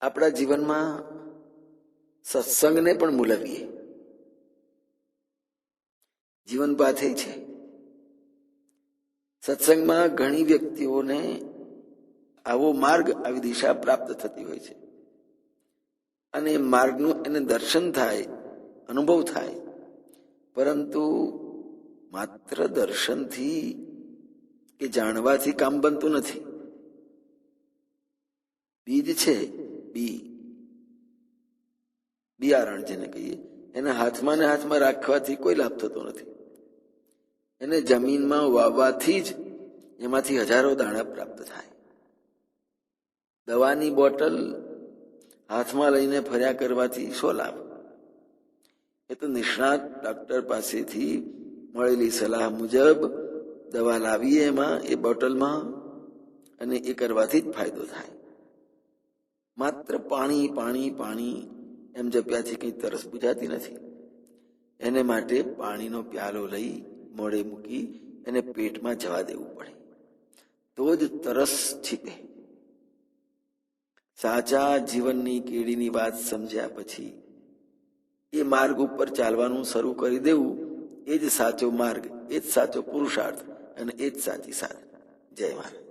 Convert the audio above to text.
આપણા જીવનમાં સત્સંગને પણ મૂલવીએ. જીવન પાથે છે. સત્સંગમાં ઘણી વ્યક્તિઓને આવો માર્ગ, આવી દિશા પ્રાપ્ત થતી હોય છે અને એ માર્ગનું એને દર્શન થાય, અનુભવ થાય. પરંતુ માત્ર દર્શનથી કે જાણવાથી કામ બનતું નથી. બીજ છે, બિયારણ જેને કહીએ, એને હાથમાં ને હાથમાં રાખવાથી કોઈ લાભ થતો નથી. એને જમીનમાં વાવવાથી જ એમાંથી હજારો દાણા પ્રાપ્ત થાય. દવાની બોટલ હાથમાં લઈને ફર્યા કરવાથી શો લાભ? એ તો નિષ્ણાત ડોક્ટર પાસેથી મળેલી સલાહ મુજબ દવા લાવીએ એમાં, એ બોટલમાં, અને એ કરવાથી જ ફાયદો થાય. માત્ર પાણી પાણી પાણી એમ જપ્યાથી કંઈ તરસ બુજાતી નથી. એને માટે પાણીનો પ્યાલો લઈ મોઢે મૂકી એને પેટમાં જવા દેવું પડે, તો જ તરસ છીપે. સાચા જીવનની કેડીની વાત સમજ્યા પછી એ માર્ગ ઉપર ચાલવાનું શરૂ કરી દેવું, એ જ સાચો માર્ગ, એ જ સાચો પુરુષાર્થ અને એ જ સાચી સાધ. જય મહારાજ.